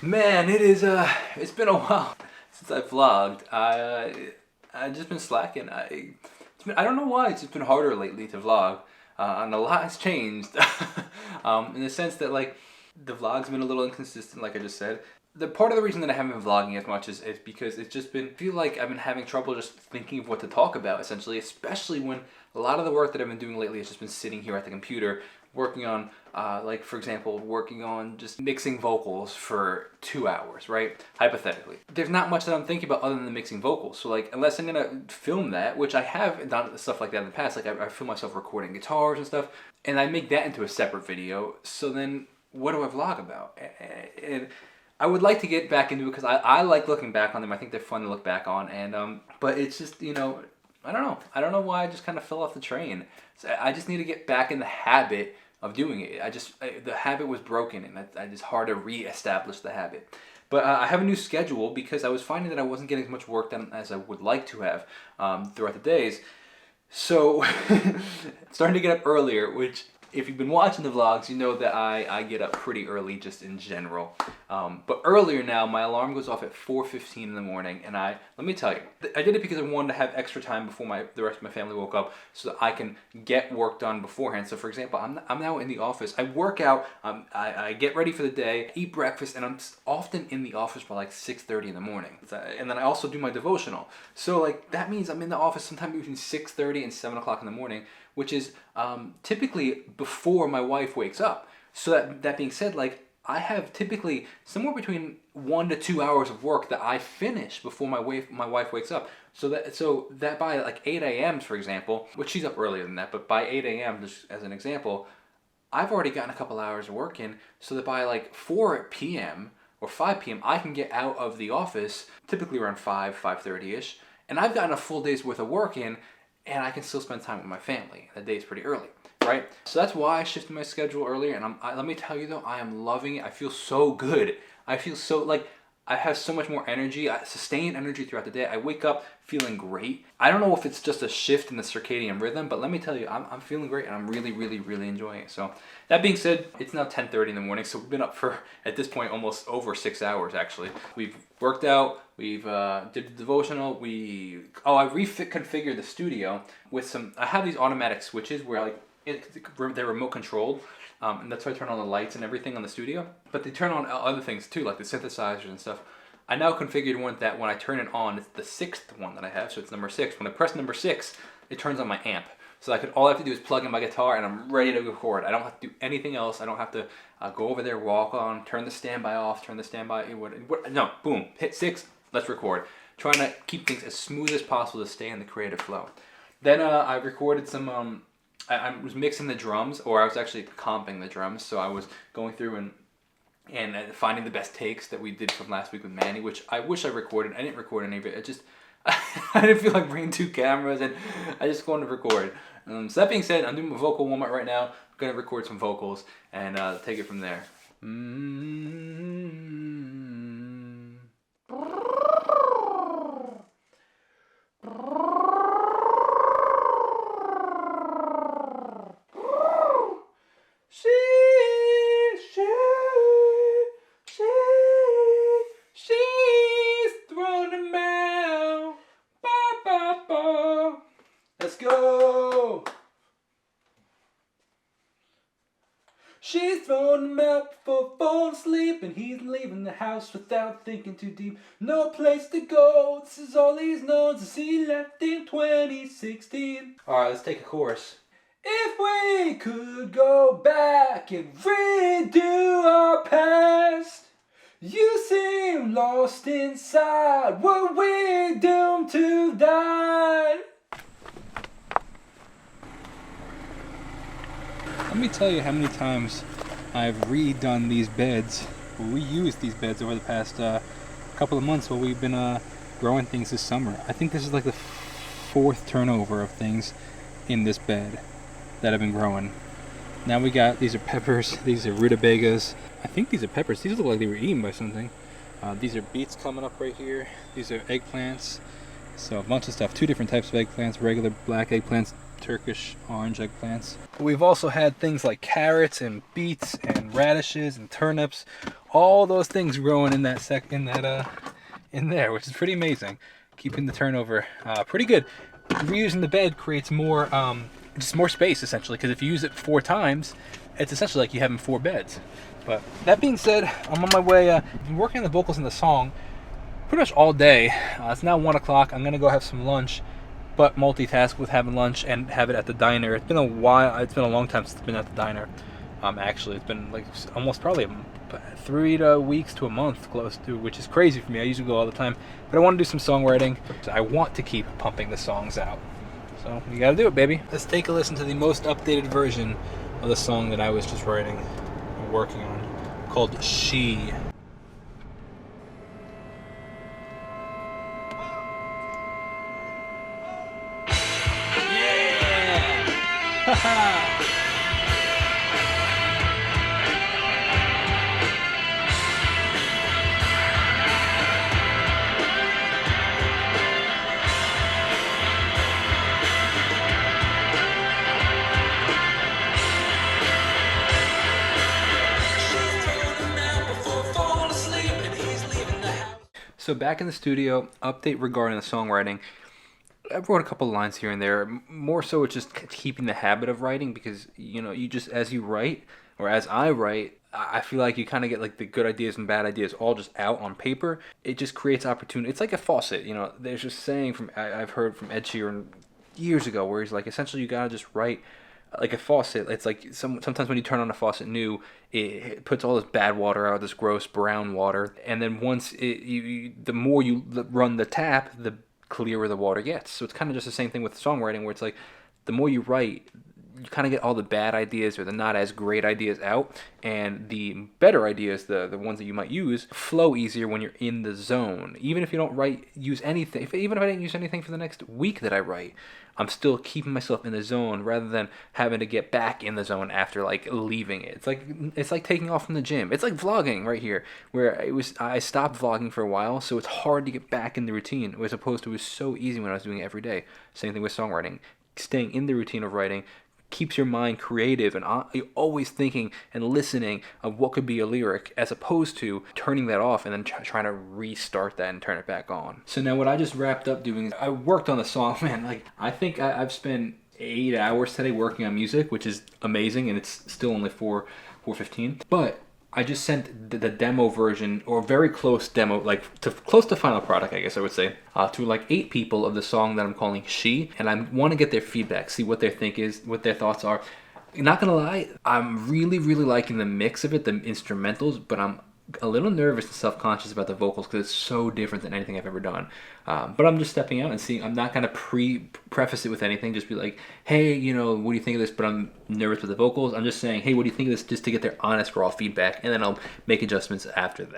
Man, it's been a while since I vlogged. I just been slacking. I don't know why, it's just been harder lately to vlog. And a lot has changed. In the sense that like the vlog's been a little inconsistent, like I just said. The part of the reason that I haven't been vlogging as much is because it's just been, I feel like I've been having trouble just thinking of what to talk about, essentially, especially when a lot of the work that I've been doing lately has just been sitting here at the computer working on, like for example, working on just mixing vocals for 2 hours, right? Hypothetically. There's not much that I'm thinking about other than the mixing vocals. So like, unless I'm gonna film that, which I have done stuff like that in the past, like I film myself recording guitars and stuff, and I make that into a separate video, so then what do I vlog about? And I would like to get back into it because I like looking back on them. I think they're fun to look back on, and but it's just, you know, I don't know why I just kind of fell off the train. So I just need to get back in the habit of doing it. The habit was broken, and I just hard to re-establish the habit. But I have a new schedule because I was finding that I wasn't getting as much work done as I would like to have throughout the days. So starting to get up earlier, which if you've been watching the vlogs, you know that I get up pretty early just in general. But earlier now, my alarm goes off at 4:15 in the morning, and let me tell you, I did it because I wanted to have extra time before the rest of my family woke up so that I can get work done beforehand. So for example, I'm now in the office. I work out, I get ready for the day, eat breakfast, and I'm often in the office by like 6:30 in the morning. And then I also do my devotional. So like that means I'm in the office sometime between 6:30 and 7 o'clock in the morning, which is typically before my wife wakes up. So that being said, like I have typically somewhere between 1 to 2 hours of work that I finish before my wife wakes up. So that by like 8 a.m. for example, which she's up earlier than that, but by 8 a.m. just as an example, I've already gotten a couple hours of work in, so that by like 4 p.m. or 5 p.m. I can get out of the office typically around 5:30ish, and I've gotten a full day's worth of work in, and I can still spend time with my family. The day's pretty early, right? So that's why I shifted my schedule earlier, and let me tell you though, I am loving it. I feel so good. I feel so, like, I have so much more energy, sustained energy throughout the day. I wake up feeling great. I don't know if it's just a shift in the circadian rhythm, but let me tell you, I'm feeling great, and I'm really, really, really enjoying it. So that being said, it's now 10:30 in the morning, so we've been up for, at this point, almost over 6 hours actually. We've worked out, we've did the devotional, I reconfigured the studio with I have these automatic switches where like they're remote controlled. And that's why I turn on the lights and everything on the studio. But they turn on other things too, like the synthesizers and stuff. I now configured one that when I turn it on, it's the 6th one that I have, so it's number 6. When I press number 6, it turns on my amp. So all I have to do is plug in my guitar and I'm ready to record. I don't have to do anything else. I don't have to go over there, walk on, turn the standby off, turn the standby, no, boom, hit 6, let's record. Trying to keep things as smooth as possible to stay in the creative flow. Then I recorded some, I was mixing the drums, or I was actually comping the drums. So I was going through and finding the best takes that we did from last week with Manny, which I wish I recorded. I didn't record any of it. I didn't feel like bringing 2 cameras, and I just wanted to record. So that being said, I'm doing a vocal warm-up right now. I'm going to record some vocals and take it from there. Let's go! She's thrown him out before falling asleep, and he's leaving the house without thinking too deep. No place to go, this is all he's known since he left in 2016. Alright, let's take a chorus. If we could go back and redo our past, you seem lost inside, were we doomed to die? Let me tell you how many times I've redone these beds, reused these beds over the past couple of months while we've been growing things this summer. I think this is like the 4th turnover of things in this bed that have been growing. Now we got, these are peppers, these are rutabagas. I think these are peppers. These look like they were eaten by something. These are beets coming up right here. These are eggplants. So a bunch of stuff, 2 different types of eggplants, regular black eggplants, Turkish orange eggplants. We've also had things like carrots and beets and radishes and turnips. All those things growing in that in there, which is pretty amazing. Keeping the turnover pretty good. Reusing the bed creates more, just more space essentially, because if you use it 4 times, it's essentially like you having 4 beds. But that being said, I'm on my way. I've been working on the vocals in the song pretty much all day. It's now 1 o'clock. I'm gonna go have some lunch, but multitask with having lunch and have it at the diner. It's been a while. It's been a long time since it's been at the diner. Actually, it's been like almost probably 3 weeks to a month close to, which is crazy for me. I usually go all the time, but I want to do some songwriting. I want to keep pumping the songs out, so you gotta do it, baby. Let's take a listen to the most updated version of the song that I was just writing and working on, called She. Yeah! So back in the studio, update regarding the songwriting. I wrote a couple lines here and there. More so it's just keeping the habit of writing, because, you know, you just, as you write, or as I write, I feel like you kind of get like the good ideas and bad ideas all just out on paper. It just creates opportunity. It's like a faucet, you know. There's just saying I've heard from Ed Sheeran years ago, where he's like, essentially you gotta just write like a faucet. It's like sometimes when you turn on a faucet new, it puts all this bad water out, this gross brown water, and then once the more you run the tap, the clearer the water gets. So it's kind of just the same thing with songwriting, where it's like the more you write, you kind of get all the bad ideas or the not as great ideas out, and the better ideas, the ones that you might use, flow easier when you're in the zone. Even if you don't use anything, even if I didn't use anything for the next week that I write, I'm still keeping myself in the zone rather than having to get back in the zone after like leaving it. It's like taking off from the gym. It's like vlogging right here, where I stopped vlogging for a while, so it's hard to get back in the routine, as opposed to it was so easy when I was doing it every day. Same thing with songwriting. Staying in the routine of writing keeps your mind creative, and you're always thinking and listening of what could be a lyric, as opposed to turning that off and then trying to restart that and turn it back on. So now what I just wrapped up doing is I worked on the song, man. Like, I think I've spent 8 hours today working on music, which is amazing, and it's still only 4:15. But I just sent the demo version, or very close demo, like close to final product, I guess I would say, to like 8 people of the song that I'm calling She, and I want to get their feedback, see what their thoughts are. Not gonna lie, I'm really liking the mix of it, the instrumentals, but I'm a little nervous and self-conscious about the vocals because it's so different than anything I've ever done. But I'm just stepping out and seeing. I'm not gonna preface it with anything. Just be like, hey, you know, what do you think of this? But I'm nervous with the vocals. I'm just saying, hey, what do you think of this? Just to get their honest, raw feedback, and then I'll make adjustments after that.